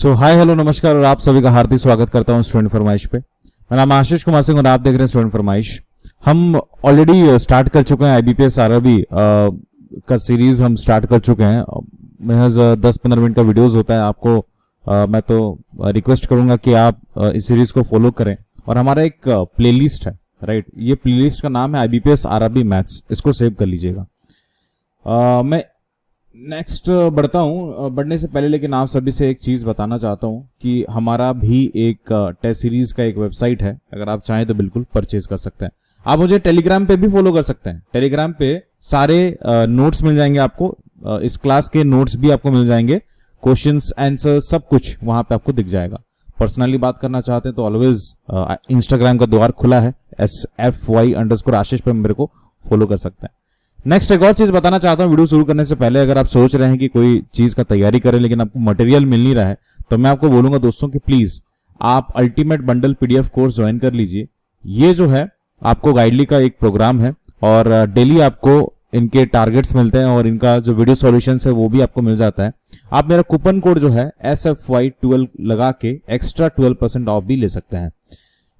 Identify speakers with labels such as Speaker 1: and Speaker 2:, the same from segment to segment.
Speaker 1: Hi hello नमस्कार और आप सभी का हार्दिक स्वागत करता हूं स्टूडेंट फरमाइश पे। मेरा नाम आशीष कुमार सिंह और आप देख रहे हैं स्टूडेंट फरमाइश। हम ऑलरेडी स्टार्ट कर चुके हैं IBPS RRB का सीरीज हम स्टार्ट कर चुके हैं। महज 10-15 मिनट का वीडियोस होता है। आपको मैं तो रिक्वेस्ट करूंगा कि आप इस सीरीज को फॉलो करें। और हमारा एक प्लेलिस्ट है, राइट, ये प्लेलिस्ट का नाम है IBPS RRB मैथ्स, इसको सेव कर लीजिएगा। मैं नेक्स्ट बढ़ता हूं। बढ़ने से पहले लेकिन आप सभी से एक चीज बताना चाहता हूं कि हमारा भी एक टेस्ट सीरीज का एक वेबसाइट है। अगर आप चाहें तो बिल्कुल परचेज कर सकते हैं। आप मुझे टेलीग्राम पे भी फॉलो कर सकते हैं। टेलीग्राम पे सारे नोट्स मिल जाएंगे आपको। इस क्लास के नोट्स भी आपको मिल जाएंगे, क्वेश्चंस आंसर सब कुछ वहां पे आपको दिख जाएगा। पर्सनली बात करना चाहते हैं तो ऑलवेज इंस्टाग्राम का द्वार खुला है, SFY_आशीष पे मेरे को फॉलो कर सकते हैं। नेक्स्ट एक और चीज बताना चाहता हूं वीडियो शुरू करने से पहले। अगर आप सोच रहे हैं कि कोई चीज का तैयारी करें लेकिन आपको मटेरियल मिल नहीं रहा है, तो मैं आपको बोलूंगा दोस्तों कि प्लीज आप ultimate bundle PDF course join कर लीजिए। ये जो है आपको गाइडली का एक प्रोग्राम है और डेली आपको इनके टारगेट्स मिलते हैं और इनका जो वीडियो सॉल्यूशन है वो भी आपको मिल जाता है। आप मेरा कूपन कोड जो है SFY12 लगा के एक्स्ट्रा 12% ऑफ भी ले सकते हैं।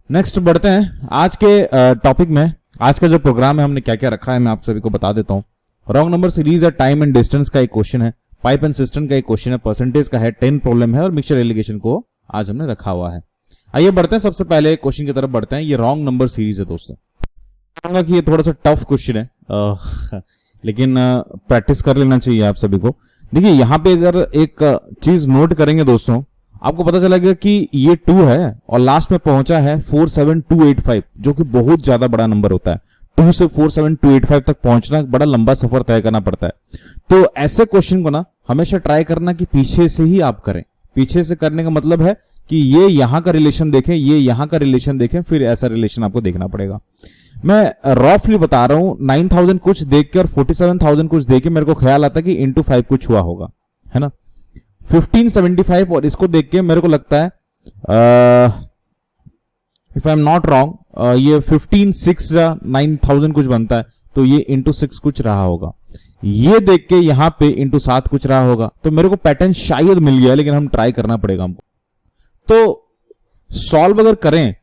Speaker 1: नेक्स्ट बढ़ते हैं आज के टॉपिक में। आज का जो प्रोग्राम है हमने क्या क्या रखा है मैं आप सभी को बता देता हूं। रॉन्ग नंबर सीरीज है, टाइम एंड डिस्टेंस का एक क्वेश्चन है, पाइप एंड सिस्टम का एक क्वेश्चन है, परसेंटेज का है, 10 प्रॉब्लम है और मिक्सचर एलिगेशन को आज हमने रखा हुआ है। आइए बढ़ते हैं, सबसे पहले क्वेश्चन की तरफ बढ़ते हैं। ये रॉन्ग नंबर सीरीज है दोस्तों। कहूंगा कि ये थोड़ा सा टफ क्वेश्चन है लेकिन प्रैक्टिस कर लेना चाहिए आप सभी को। देखिए यहाँ पे अगर एक चीज नोट करेंगे दोस्तों, आपको पता चलेगा कि ये 2 है और लास्ट में पहुंचा है 47285, जो कि बहुत ज्यादा बड़ा नंबर होता है। 2 से 47285 तक पहुंचना बड़ा लंबा सफर तय करना पड़ता है। तो ऐसे क्वेश्चन को ना हमेशा ट्राई करना कि पीछे से ही आप करें। पीछे से करने का मतलब है कि ये यहां का रिलेशन देखें, ये यहां का रिलेशन देखें, फिर ऐसा रिलेशन आपको देखना पड़ेगा। मैं रफली बता रहा हूं, 9000 कुछ देख के और 47000 कुछ देख के मेरे को ख्याल आता है कि इंटू 5 कुछ हुआ होगा, है ना। 1575 और इसको देख के मेरे को लगता है if I am not wrong ये 15,6 या 9000 कुछ बनता है, तो ये इंटू 6 कुछ रहा होगा। ये देख के यहां पे इंटू 7 कुछ रहा होगा। तो मेरे को पैटर्न शायद मिल गया, लेकिन हम ट्राई करना पड़ेगा हमको। तो सॉल्व अगर करें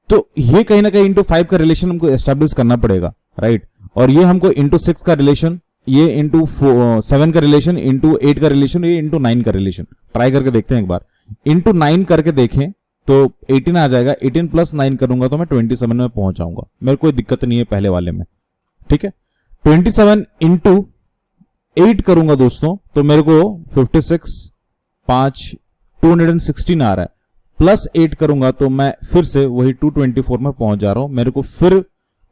Speaker 1: तो ये कहीं ना कहीं इंटू 5 का रिलेशन हमको एस्टेब्लिश करना पड़ेगा, राइट। और ये हमको इंटू 6 का रिलेशन, ये इंटू 7 का रिलेशन, इंटू 8 का रिलेशन, ये इंटू 9 का रिलेशन ट्राई करके देखते हैं एक बार। इंटू 9 करके देखें तो 18 आ जाएगा। 18 प्लस 9 करूंगा तो मैं 27 में पहुंच जाऊंगा। मेरे को कोई दिक्कत नहीं है पहले वाले में, ठीक है। 27 इंटू 8 करूंगा दोस्तों तो मेरे को 56 5 216 आ रहा है। प्लस 8 करूंगा तो मैं फिर से वही 224 में पहुंच जा रहा हूं। मेरे को फिर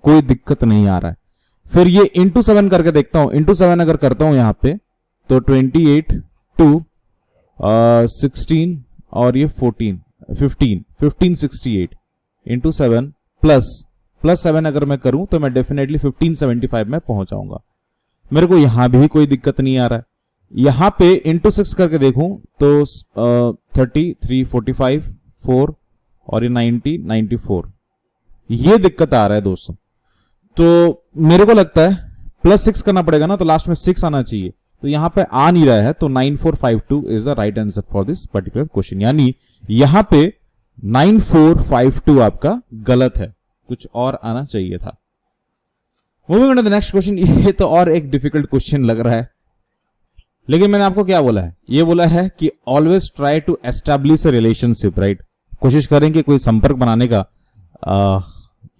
Speaker 1: कोई दिक्कत नहीं आ रहा है। फिर ये इंटू 7 करके देखता हूं। इंटू 7 अगर करता हूं यहां पे तो 28 2 16 और ये 1568 इंटू 7 प्लस 7 अगर मैं करूं तो मैं डेफिनेटली 1575 में पहुंच जाऊंगा। मेरे को यहां भी कोई दिक्कत नहीं आ रहा है। यहां पे इंटू 6 करके देखूं तो 30 3 45 4 और ये 90 94, ये दिक्कत आ रहा है दोस्तों। तो मेरे को लगता है प्लस 6 करना पड़ेगा ना, तो लास्ट में 6 आना चाहिए। तो यहां पे आ नहीं रहा है, तो 9452 is the right answer for this particular question. यानी यहां पे 9452 आपका गलत है, कुछ और आना चाहिए था। Moving on to the next question. ये तो और एक डिफिकल्ट क्वेश्चन लग रहा है, लेकिन मैंने आपको क्या बोला है, ये बोला है कि always try to establish a relationship, right. कोशिश करें कि कोई संपर्क बनाने का।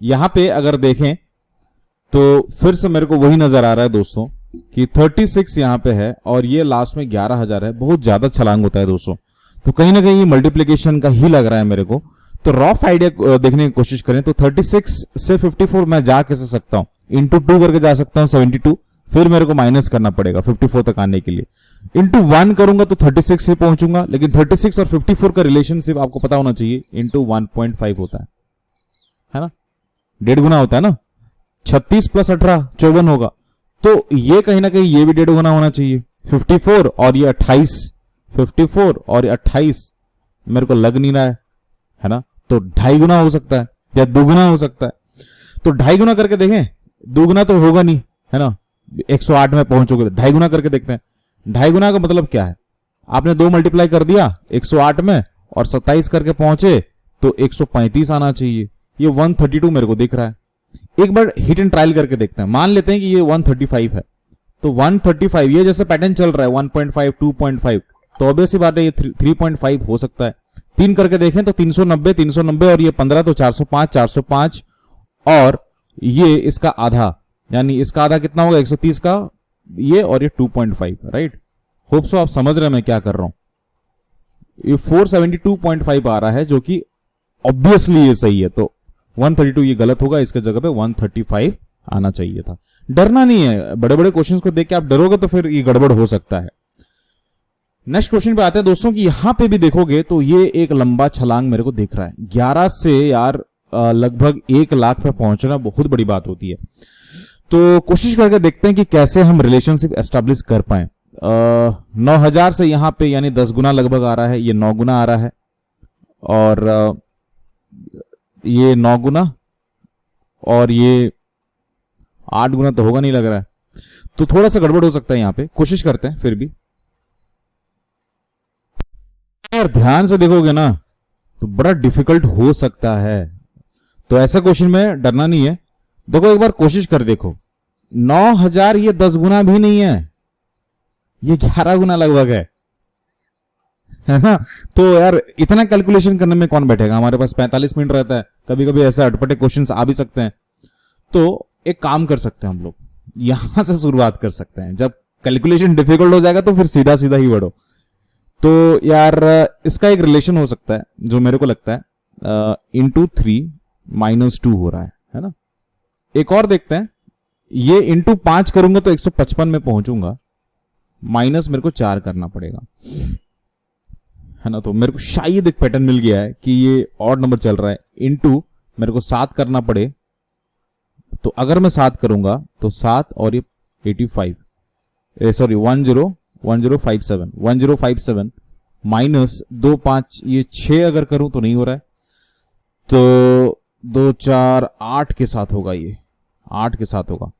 Speaker 1: यहां पे अगर देखें तो फिर से मेरे को वही नजर आ रहा है दोस्तों कि 36 यहां पे है और ये लास्ट में 11,000 है। बहुत ज्यादा छलांग होता है दोस्तों, तो कहीं ना कहीं ये मल्टीप्लीकेशन का ही लग रहा है मेरे को। तो रफ आइडिया देखने की कोशिश करें तो 36 से 54 मैं जा कैसे सकता हूं, इंटू 2 करके जा सकता हूं 72, फिर मेरे को माइनस करना पड़ेगा 54 तक आने के लिए। इंटू 1 करूंगा तो 36 से पहुंचूंगा, लेकिन 36 और 54 का रिलेशनशिप आपको पता होना चाहिए, इंटू 1.5 होता है ना, 1.5 गुना होता है ना। 36 प्लस 18 54 होगा, तो ये कहीं ना कहीं ये भी 1.5 गुना होना चाहिए। 54 और ये 28, 54 और ये 28 मेरे को लग नहीं रहा है ना, तो 2.5 गुना हो सकता है या 2 गुना हो सकता है। तो 2.5 गुना करके देखें, 2 गुना तो होगा नहीं, है ना। 108 में पहुंचोगे तो 2.5 गुना करके देखते हैं। 2.5 गुना का मतलब क्या है, आपने 2 मल्टीप्लाई कर दिया 108 में और 27 करके पहुंचे तो 135 आना चाहिए। ये 132 मेरे को दिख रहा है। एक बार हिट एंड ट्रायल करके देखते हैं। मान लेते हैं कि ये 135 है, तो 135 ये जैसे पैटर्न चल रहा है 1.5 2.5, तो ऑब्वियस सी बात है ये 3.5 हो सकता है। 3 करके देखें तो 390 और ये 15 तो 405 और ये इसका आधा, यानी इसका आधा कितना होगा 130 का ये, और ये 2.5, राइट। होप सो आप समझ रहे हैं मैं क्या कर रहा हूं। ये 472.5 आ रहा है जो कि ऑब्वियसली ये सही है, तो 132 ये गलत होगा, इसके जगह पे 135 आना चाहिए था। डरना नहीं है, बड़े बड़े क्वेश्चंस को देख के आप डरोगे तो फिर ये गड़बड़ हो सकता है। नेक्स्ट क्वेश्चन पे आते हैं दोस्तों कि यहां पे भी देखोगे तो ये एक लंबा छलांग मेरे को दिख रहा है। 11 से यार लगभग 1 लाख पे पहुंचना बहुत बड़ी बात होती है। तो कोशिश करके देखते हैं कि कैसे हम रिलेशनशिप एस्टेब्लिश कर पाए। 9000 से यहां पे यानी 10 गुना लगभग आ रहा है, ये 9 गुना आ रहा है, और ये 9 गुना और ये 8 गुना तो होगा नहीं लग रहा है, तो थोड़ा सा गड़बड़ हो सकता है यहां पे। कोशिश करते हैं फिर भी। यार ध्यान से देखोगे ना तो बड़ा डिफिकल्ट हो सकता है, तो ऐसा क्वेश्चन में डरना नहीं है। देखो एक बार कोशिश कर देखो, 9000 ये 10 गुना भी नहीं है, ये 11 गुना लगभग है ना। तो यार इतना कैलकुलेशन करने में कौन बैठेगा, हमारे पास 45 मिनट रहता है, कभी कभी ऐसे अटपटे क्वेश्चंस आ भी सकते हैं। तो एक काम कर सकते हैं हम लोग, यहां से शुरुआत कर सकते हैं। जब कैलकुलेशन डिफिकल्ट हो जाएगा तो फिर सीधा सीधा ही बढ़ो। तो यार इसका एक रिलेशन हो सकता है जो मेरे को लगता है इंटू 3 - 2 हो रहा है ना। एक और देखते हैं, ये इंटू 5 करूंगा तो 155 में पहुंचूंगा, माइनस मेरे को 4 करना पड़ेगा, है ना। तो मेरे को शायद एक पैटर्न मिल गया है कि ये ऑड नंबर चल रहा है, इंटू मेरे को 7 करना पड़े, तो अगर मैं 7 करूंगा तो 7 और ये 85 1057 माइनस 2 5 ये 6 अगर करूं तो नहीं हो रहा है, तो 2 4 8 के साथ होगा, ये 8 के साथ होगा,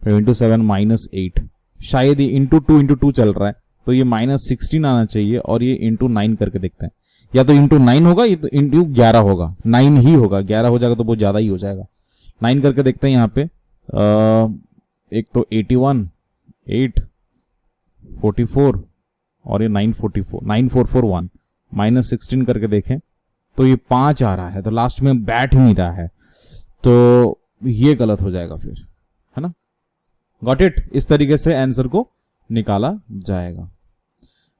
Speaker 1: फिर इंटू 7 -8, शायद ये इंटू 2 चल रहा है, तो ये -16 आना चाहिए, और ये इंटू 9 करके देखते हैं। या तो इंटू 9 होगा या तो इंटू 11 होगा, 9 ही होगा, 11 हो जाएगा तो बहुत ज्यादा ही हो जाएगा। 9 करके देखते हैं यहाँ पे। एक तो 81 8 44 और ये 944 9441 -16 करके देखें तो ये 5 आ रहा है, तो लास्ट में बैठ ही नहीं रहा है, तो ये गलत हो जाएगा फिर, है ना। Got it. इस तरीके से आंसर को निकाला जाएगा।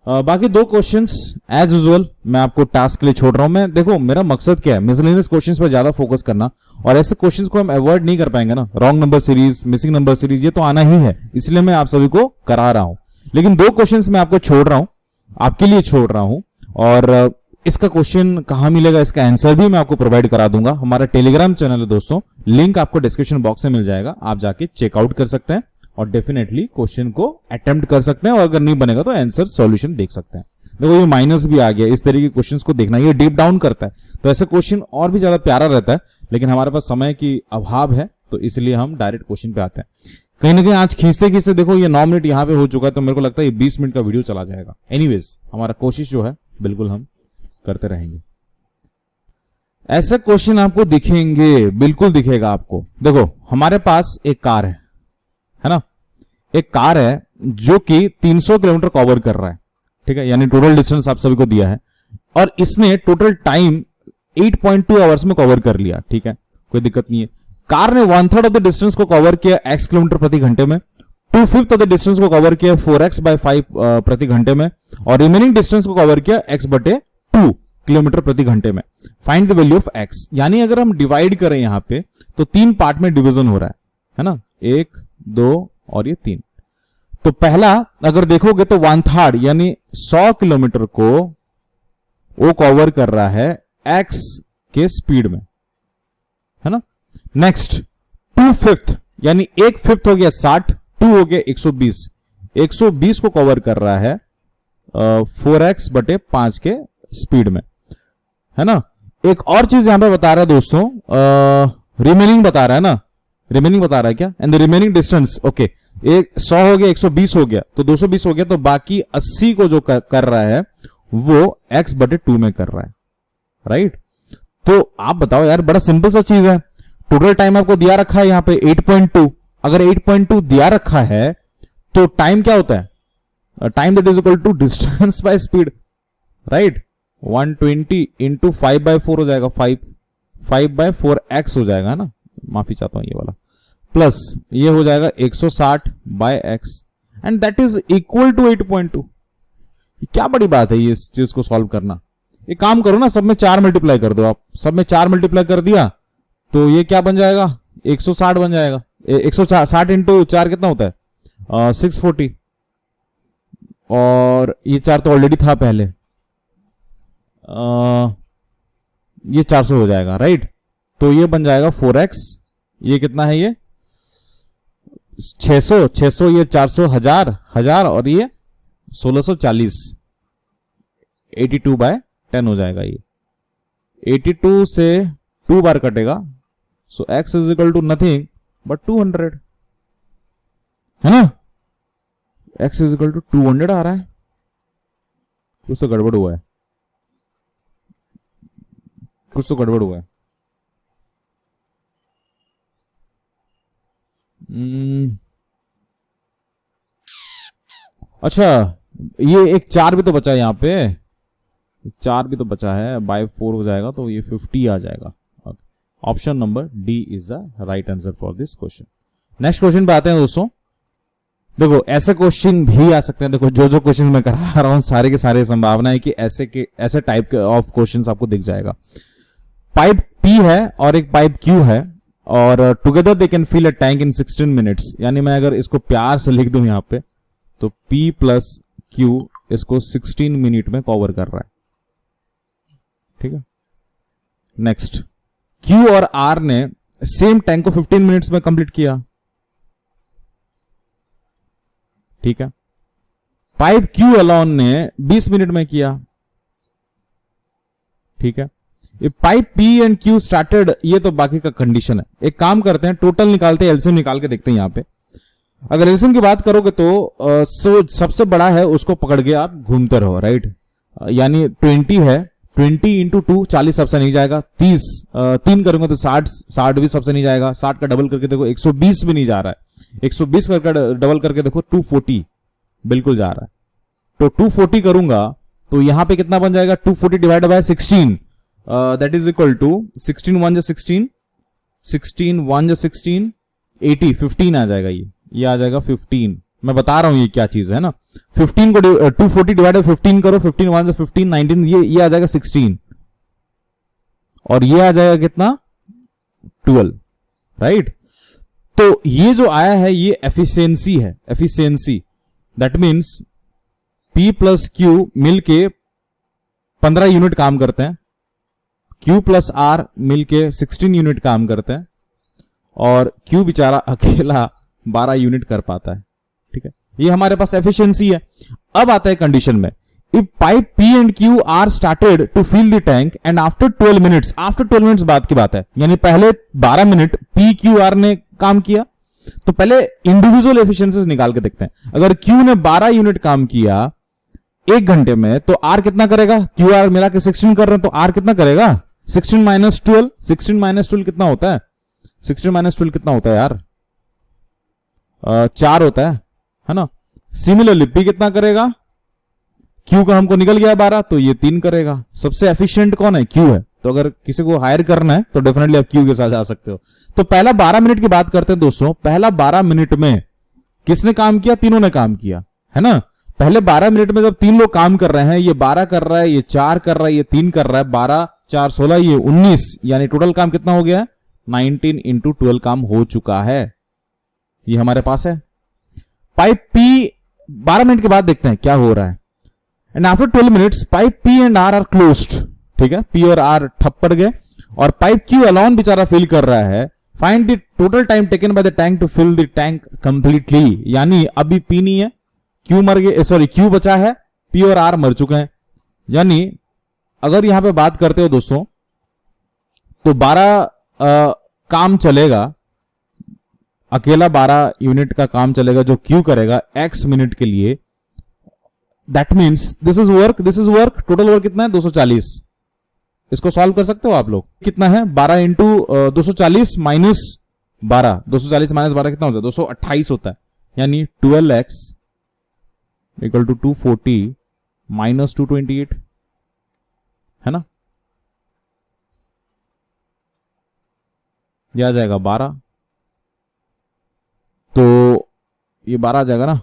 Speaker 1: बाकी 2 क्वेश्चंस एज यूजुअल मैं आपको टास्क के लिए छोड़ रहा हूं। मैं देखो मेरा मकसद क्या है, मिसलेनियस क्वेश्चंस पर ज्यादा फोकस करना, और ऐसे क्वेश्चंस को हम अवॉइड नहीं कर पाएंगे ना। Wrong number series, missing number series, ये तो आना ही है, इसलिए मैं आप सभी को करा रहा हूं। लेकिन 2 क्वेश्चंस मैं आपको छोड़ रहा हूं, आपके लिए छोड़ रहा हूं, और इसका क्वेश्चन कहां मिलेगा, इसका आंसर भी मैं आपको प्रोवाइड करा दूंगा। हमारा टेलीग्राम चैनल है दोस्तों, लिंक आपको डिस्क्रिप्शन बॉक्स में मिल जाएगा, आप जाके चेकआउट कर सकते हैं और डेफिनेटली क्वेश्चन को अटेम्प्ट कर सकते हैं, और अगर नहीं बनेगा तो आंसर सॉल्यूशन देख सकते हैं। देखो ये माइनस भी आ गया, इस तरीके के क्वेश्चंस को देखना, ये डीप डाउन करता है, तो ऐसा क्वेश्चन और भी ज्यादा प्यारा रहता है, लेकिन हमारे पास समय की अभाव है, तो इसलिए हम डायरेक्ट क्वेश्चन पे आते हैं। कहीं ना कहीं आज खींचते खींचते देखो ये 9 मिनट यहां पे हो चुका है, तो मेरे को लगता है ये 20 मिनट का वीडियो चला जाएगा। एनीवेज हमारा कोशिश जो है बिल्कुल हम करते रहेंगे। ऐसे क्वेश्चन आपको दिखेंगे, बिल्कुल दिखेगा आपको। देखो हमारे पास एक कार है ना, एक कार है जो कि 300 किलोमीटर कवर कर रहा है, ठीक है, यानी टोटल डिस्टेंस आप सभी को दिया है, और इसने टोटल टाइम 8.2 आवर्स में कवर कर लिया, ठीक है, कोई दिक्कत नहीं है। कार ने 1/3 ऑफ द डिस्टेंस को कवर किया x किलोमीटर प्रति घंटे में, 2/5 ऑफ द डिस्टेंस को कवर किया 4x/5 प्रति घंटे में, और रिमेनिंग डिस्टेंस को कवर किया x/2 किलोमीटर प्रति घंटे में। Find the value of x। यानी अगर हम डिवाइड करें यहां पे तो 3 पार्ट में डिवीजन हो रहा है ना, 1 2 और ये 3। तो पहला अगर देखोगे तो 1/3 यानी 100 किलोमीटर को वो कवर कर रहा है x के स्पीड में, है ना। नेक्स्ट 2/5 यानी 1/5 हो गया 60, 2 हो गया 120, 120 को कवर कर रहा है 4x/5 के स्पीड में, है ना। एक और चीज यहां पे बता रहा है दोस्तों, रिमेनिंग बता रहा है ना, रिमेनिंग बता रहा है क्या, and the remaining distance, okay. एक 100 हो गया, 120 हो गया, तो 220 हो गया, तो बाकी 80 को जो कर रहा है वो x/2 में कर रहा है, राइट। तो आप बताओ यार, बड़ा सिंपल सा चीज है। टोटल टाइम आपको दिया रखा है यहां पे 8.2। अगर 8.2 दिया रखा है तो टाइम क्या होता है? Time that is equal to distance by speed, right. 120 into 5/4 हो जाएगा, 5/4x हो जाएगा ना, माफी चाहता हूं ये वाला, प्लस ये हो जाएगा 160/x and that is equal to 8.2। क्या बड़ी बात है ये इस चीज को सॉल्व करना। एक काम करो ना, सब में 4 मल्टीप्लाई कर दो आप। सब में 4 मल्टीप्लाई कर दिया तो ये क्या बन जाएगा? 160 बन जाएगा। 160 इंटू 4 कितना होता है? 640। और ये 4 तो ऑलरेडी था पहले, ये 400 हो जाएगा, राइट। तो ये बन जाएगा 4x। ये कितना है? ये 600, 600, ये 400, 1000 और ये 1640। 82/10 हो जाएगा। ये 82 से 2 बार कटेगा, so x is equal to nothing but 200, है ना। x इज इक्वल टू 200 आ रहा है। कुछ तो गड़बड़ हुआ है, कुछ तो गड़बड़ हुआ है। अच्छा, ये एक 4 भी तो बचा है यहां पे, 4 भी तो बचा है, बाय 4 हो जाएगा तो ये 50 आ जाएगा। Option number D is the right answer for this question. Next question पे आते हैं दोस्तों। देखो ऐसे क्वेश्चन भी आ सकते हैं। देखो जो क्वेश्चन मैं करा रहा हूं सारे के सारे संभावना है कि ऐसे टाइप ऑफ क्वेश्चन आपको दिख जाएगा। पाइप P है और एक पाइप Q है और together they can fill a tank in 16 minutes. यानी मैं अगर इसको प्यार से लिख दूं यहां पे तो P प्लस Q इसको 16 मिनट में कवर कर रहा है, ठीक है। नेक्स्ट, Q और R ने सेम टैंक को 15 मिनट्स में कंप्लीट किया, ठीक है। पाइप Q अलोन ने 20 मिनट में किया, ठीक है। ये pipe P and Q started, ये तो बाकी का कंडीशन है। एक काम करते हैं, टोटल निकालते हैं, एलसीएम निकाल के देखते हैं यहां पे। अगर एलसीएम की बात करोगे तो सबसे बड़ा है उसको पकड़ के आप घूमते रहो, राइट। यानी 20 है, 20 इंटू 2 40 सबसे नहीं जाएगा। 30 3 करूंगा तो 60 भी सबसे नहीं जाएगा। 60 का डबल करके देखो 120 भी नहीं जा रहा है। 120 करके डबल करके देखो 240 बिल्कुल जा रहा है। तो 240 करूंगा तो यहां पे कितना बन जाएगा? 240 divide by 16 that is equal to 16 1 16 16 1 16 80 15 आ जाएगा। ये आ जाएगा 15। मैं बता रहा हूं ये क्या चीज है ना। 15 को 240 डिवाइड बाय 15 करो, 15 1 15 19, ये आ जाएगा 16 और ये आ जाएगा कितना? 12, राइट। तो ये जो आया है ये एफिशिएंसी है, efficiency. That means P plus Q मिलके 15 यूनिट काम करते हैं, Q प्लस R मिलके 16 यूनिट काम करते हैं और Q बेचारा अकेला 12 यूनिट कर पाता है, ठीक है। ये हमारे पास एफिशिएंसी है। अब आता है कंडीशन में, if pipe P and Q are started to fill the tank and after 12 minutes, after 12 minutes बाद की बात है, यानी पहले 12 मिनट P Q R ने काम किया। तो पहले इंडिविजुअल एफिशिएंसीज निकाल के देखते हैं। अगर Q ने 12 यूनिट काम किया 1 घंटे में तो R कितना करेगा? Q R मिला के 16 कर रहे हैं तो R कितना करेगा? 16 माइनस 12, 16 माइनस 12 कितना होता है? 16 माइनस 12 कितना होता है यार? 4 होता है ना। सिमिलरली P कितना करेगा? Q का हमको निकल गया 12 तो ये 3 करेगा। सबसे एफिशिएंट कौन है? Q है। तो अगर किसी को हायर करना है तो डेफिनेटली आप Q के साथ जा सकते हो। तो पहला 12 मिनट की बात करते हैं दोस्तों। पहला 12 मिनट में किसने काम किया? तीनों ने काम किया, है ना। पहले 12 मिनट में जब 3 लोग काम कर रहे हैं, ये 12 कर रहा है, ये 4 कर रहा है, ये 3 कर रहा है, 12 4 16, ये 19, यानी टोटल काम कितना हो गया है? 19 इंटू 12 काम हो चुका है। ये हमारे पास है। पाइप P 12 मिनट के बाद देखते हैं क्या हो रहा है। And after 12 minutes pipe P and R are closed, ठीक है। P और R ठप पड़ गए और पाइप Q अलोन बेचारा फिल कर रहा है। Find the total time taken by the tank to fill the tank completely, यानी अभी P नहीं है, Q मर गए, सॉरी Q बचा है, P और R मर चुके हैं। यानी अगर यहां पे बात करते हो दोस्तों तो 12 काम चलेगा अकेला 12 यूनिट का काम चलेगा जो क्यू करेगा x मिनट के लिए, that means this is work, total work कितना है 240। इसको सॉल्व कर सकते हो आप लोग, कितना है 12 इंटू 240 माइनस 12, 240 माइनस 12 कितना होता है 228 होता है, यानी 12x इक्वल टू 240 माइनस 228, है ना, यह आ जाएगा 12, तो ये 12 आ जाएगा ना,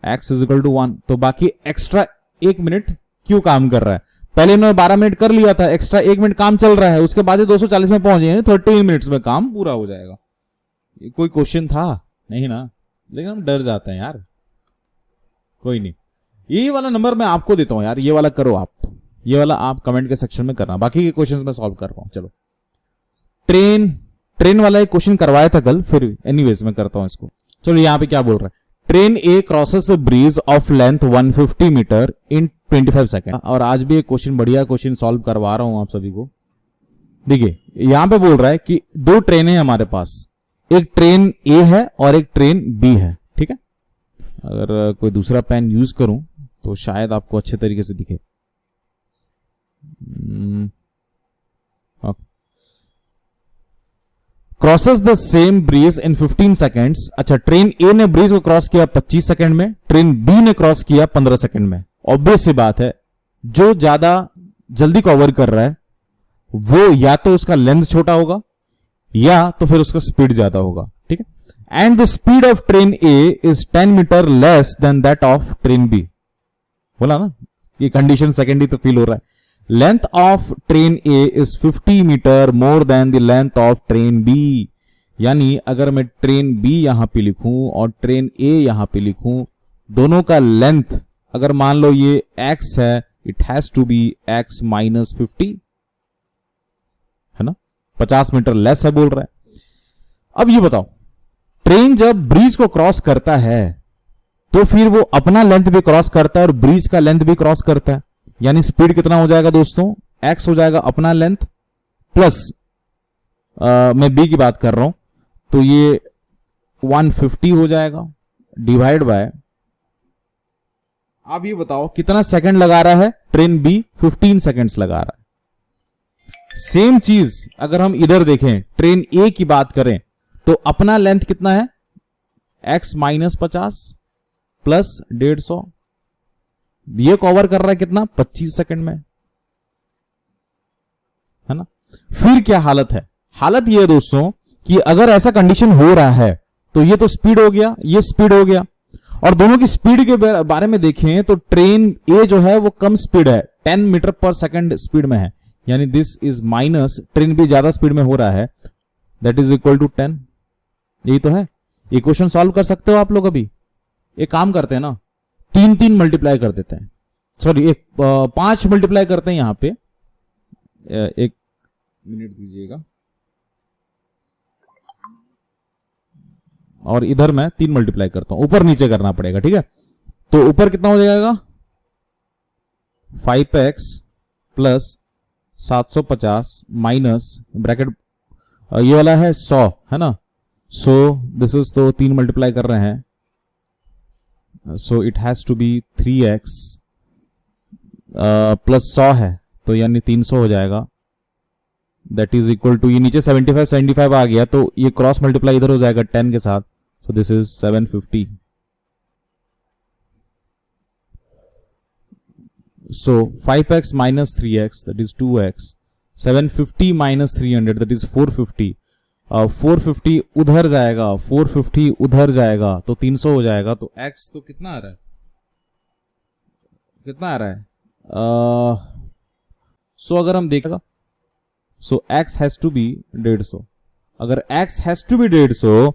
Speaker 1: x इज इक्वल टू 1। तो बाकी एक्स्ट्रा 1 मिनट क्यों काम कर रहा है, पहले इन्होंने 12 मिनट कर लिया था, एक्स्ट्रा 1 मिनट काम चल रहा है, उसके बाद 240 में पहुंच जाएंगे, 30 मिनट्स में काम पूरा हो जाएगा। ये कोई क्वेश्चन था नहीं ना, लेकिन हम डर जाते हैं यार, कोई नहीं। ये वाला नंबर मैं आपको देता हूं यार, ये वाला करो आप, ये वाला आप कमेंट के सेक्शन में करना, बाकी के क्वेश्चंस मैं सॉल्व कर रहा हूं। चलो, ट्रेन वाला एक क्वेश्चन करवाया था कल, फिर एनीवेज मैं करता हूं इसको। चलो यहां पे क्या बोल रहा है, train A crosses a bridge of length 150 metre in 25 second. और आज भी एक क्वेश्चन, बढ़िया क्वेश्चन सॉल्व करवा रहा हूं आप सभी को। देखिए यहां पे बोल रहा है कि 2 ट्रेनें हमारे पास, एक ट्रेन ए है और एक ट्रेन बी है, ठीक है। अगर कोई दूसरा पेन यूज करूं तो शायद आपको अच्छे तरीके से दिखे। Crosses the same bridge in 15 seconds. अच्छा, ट्रेन ए ने ब्रिज को क्रॉस किया 25 सेकंड में, ट्रेन बी ने क्रॉस किया 15 सेकंड में। ऑब्वियस सी बात है, जो ज्यादा जल्दी कवर कर रहा है वो या तो उसका लेंथ छोटा होगा या तो फिर उसका स्पीड ज्यादा होगा, ठीक है। And the speed of train A is 10 metre less than that of train B. बोला ना, ये कंडीशन सेकेंडरी तो फील हो रहा है। Length of train A is 50 metre more than the length of train B. यानी अगर मैं ट्रेन बी यहां पे लिखूं और ट्रेन ए यहां पे लिखूं, दोनों का लेंथ अगर मान लो ये x है, it has to be x minus 50, है ना, 50 मीटर लेस है बोल रहा है। अब ये बताओ, ट्रेन जब ब्रिज को क्रॉस करता है तो फिर वो अपना लेंथ भी क्रॉस करता है और ब्रिज का लेंथ भी क्रॉस करता है, यानी स्पीड कितना हो जाएगा दोस्तों, x हो जाएगा अपना लेंथ प्लस मैं b की बात कर रहा हूं तो ये 150 हो जाएगा डिवाइड बाय, आप ये बताओ कितना सेकंड लगा रहा है ट्रेन बी, 15 सेकंड्स लगा रहा है। सेम चीज अगर हम इधर देखें, ट्रेन ए की बात करें तो अपना लेंथ कितना है, x माइनस 50 प्लस 150, ये कवर कर रहा है कितना, 25 सेकंड में, है ना। फिर क्या हालत है, हालत ये है दोस्तों कि अगर ऐसा कंडीशन हो रहा है तो ये तो स्पीड हो गया, ये स्पीड हो गया, और दोनों की स्पीड के बारे में देखें तो ट्रेन ए जो है वो कम स्पीड है, 10 मीटर पर सेकंड स्पीड में है, यानी this is minus, train B ज्यादा स्पीड में हो रहा है, दैट इज इक्वल टू 10। यही तो है, ये क्वेश्चन सॉल्व कर सकते हो आप लोग। अभी एक काम करते हैं ना, 3 मल्टीप्लाई कर देते हैं, सॉरी 5 मल्टीप्लाई करते हैं यहां पे, एक मिनट दीजिएगा, और इधर मैं 3 मल्टीप्लाई करता हूं, ऊपर नीचे करना पड़ेगा, ठीक है। तो ऊपर कितना हो जाएगा, 5x प्लस 750 माइनस ब्रैकेट ये वाला है 100, है ना, सो दिस इज, तो 3 मल्टीप्लाई कर रहे हैं, so it has to be 3x plus 100 है तो यानी 300 हो जाएगा, दैट इज इक्वल टू, ये नीचे 75 आ गया तो ये क्रॉस मल्टीप्लाई इधर हो जाएगा 10 के साथ, so this is 750. So 5x minus 3x, that is 2x, 750 minus 300, that is 450. 450 उधर जाएगा, 450 उधर जाएगा तो 300 हो जाएगा, तो x तो कितना आ रहा है, कितना आ रहा है, सो अगर हम देखेगा, सो x हैज टू बी 150, अगर x हैज टू बी 150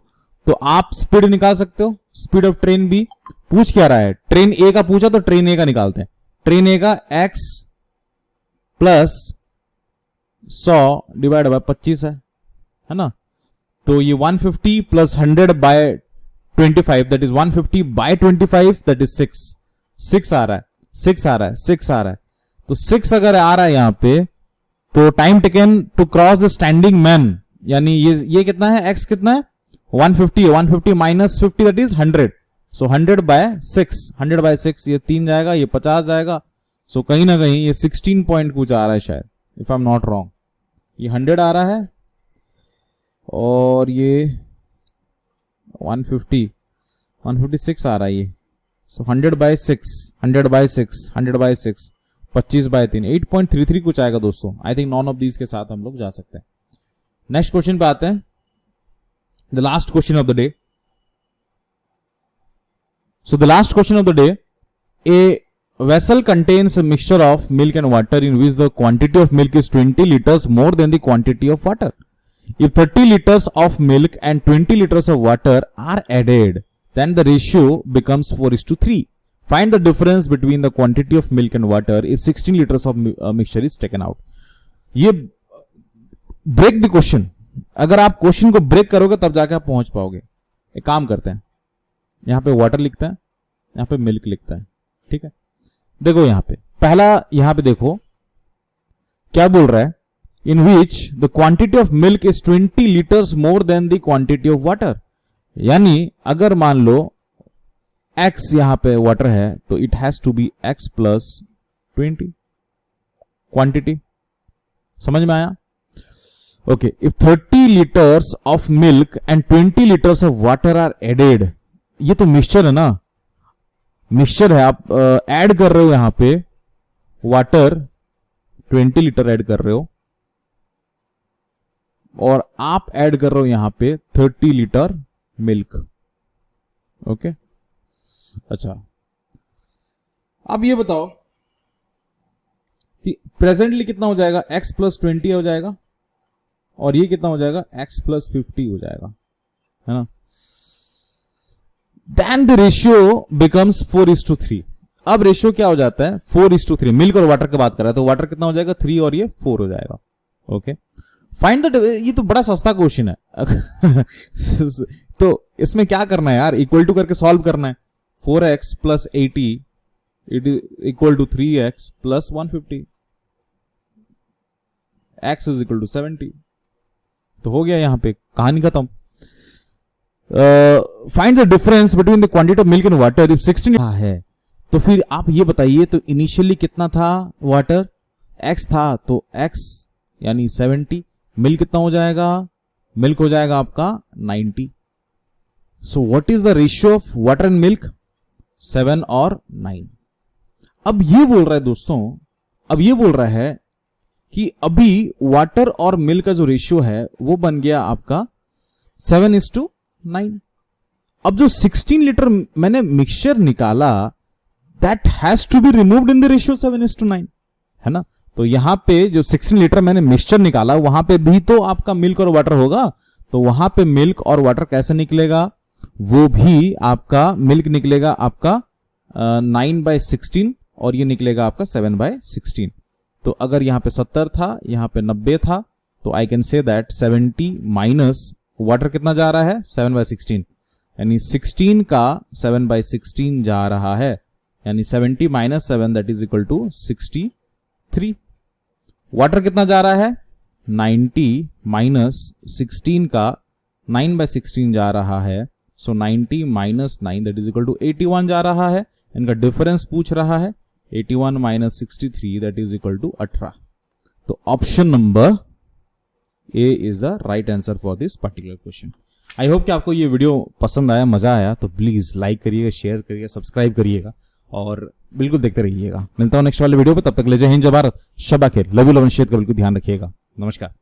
Speaker 1: तो आप स्पीड निकाल सकते हो, स्पीड ऑफ ट्रेन बी। पूछ क्या रहा है, ट्रेन ए का पूछा तो ट्रेन ए का निकालते हैं, ट्रेन ए का x प्लस 100 डिवाइड बाय 25 है ना, तो ये 150 plus 100 by 25, that is 150 by 25, that is 6 आ रहा है, 6 आ रहा है, 6 आ रहा है, तो 6 अगर आ रहा है यहां पे तो time taken to cross the standing man, यानी ये कितना है, x कितना है 150 है, 150 माइनस 50 दैट इज 100. सो 100/6 ये 3 जाएगा, ये 50 जाएगा. सो कहीं ना कहीं ये 16 पॉइंट कुछ आ रहा है शायद, if I am not wrong. ये 100 आ रहा है और ये 156 आ रहा है ये. सो 100/6 25/3 8.33 कुछ आएगा दोस्तों. I think none of these के साथ हम लोग जा सकते हैं. नेक्स्ट क्वेश्चन पे आते हैं. The last question of the day. So the last question of the day. A vessel contains a mixture of milk and water in which the quantity of milk is 20 liters more than the quantity of water. If 30 liters of milk and 20 liters of water are added, then the ratio becomes 4:3. Find the difference between the quantity of milk and water if 16 liters of mixture is taken out. ये break the question. अगर आप question को break करोगे तब जाके आप पहुंच पाओगे. एक काम करते हैं, यहां पे वाटर लिखता है, यहां पे मिल्क लिखता है. ठीक है, देखो यहां पे पहला, यहां पे देखो क्या बोल रहा है. In which the quantity of milk is 20 litres more than the quantity of water. यानी अगर मान लो x यहां पे वाटर है तो it has to be x plus 20 quantity. समझ में आया? Okay. If 30 litres of milk and 20 litres of water are added. ये तो मिक्सचर है ना, मिक्सचर है. आप ऐड कर रहे हो यहां पे वाटर 20 लीटर ऐड कर रहे हो और आप ऐड कर रहे हो यहां पे 30 लीटर मिल्क. ओके, अच्छा. अब ये बताओ प्रेजेंटली कितना हो जाएगा. x प्लस 20 हो जाएगा और ये कितना हो जाएगा, x प्लस 50 हो जाएगा, है ना. Then the ratio becomes 4:3. अब रेशियो क्या हो जाता है, 4:3. मिल्क और वाटर की बात कर रहा है तो वाटर कितना हो जाएगा, 3 और ये 4 हो जाएगा. Okay, find the. ये तो बड़ा सस्ता क्वेश्चन है. तो इसमें क्या करना है यार, इक्वल टू करके सॉल्व करना है. 4x plus 80 it is equal to 3x plus 150. x is equal to 70. तो हो गया, यहां पे कहानी खत्म. Find the difference between the quantity of milk and water if 16 है. तो फिर आप ये बताइए, तो इनिशियली कितना था वाटर, x था, तो x यानी 70. मिल्क कितना हो जाएगा, मिल्क हो जाएगा आपका 90. So what is the ratio of water and milk, 7 और 9. अब ये बोल रहा है दोस्तों, अब ये बोल रहा है कि अभी वाटर और मिल्क का जो रेशियो है वो बन गया आपका 7:9. अब जो 16 लीटर मैंने मिक्सचर निकाला that has to be removed in the ratio 7:9, है ना. तो यहां पे जो 16 लीटर मैंने मिक्सचर निकाला वहां पे भी तो आपका मिल्क और वाटर होगा. तो वहां पे मिल्क और वाटर कैसे निकलेगा, वो भी आपका मिल्क निकलेगा आपका 9/16 और ये निकलेगा आपका 7/16. तो अगर यहां पे 70 था, यहां पे 90 था, तो I can say that 70 minus water कितना जा रहा है, 7/16. यानी 16 का 7/16 जा रहा है. यानी 70 minus 7 that is equal to 63. Water कितना जा रहा है, 90 माइनस 16 का 9/16 जा रहा है. So 90 minus 9 that is equal to 81 जा रहा है. इनका डिफरेंस पूछ रहा है. 81 minus 63 that is equal to 18. तो option number A is the right answer for this particular question. I hope कि आपको ये वीडियो पसंद आया, मजा आया. तो प्लीज लाइक करिएगा, शेयर करिएगा, सब्सक्राइब करिएगा और बिल्कुल देखते रहिएगा. मिलता हूं नेक्स्ट वाले वीडियो पे. तब तक ले जय हिंद, जय भारत, शबा खैर, love you, love and share का बिल्कुल ध्यान रखिएगा. नमस्कार.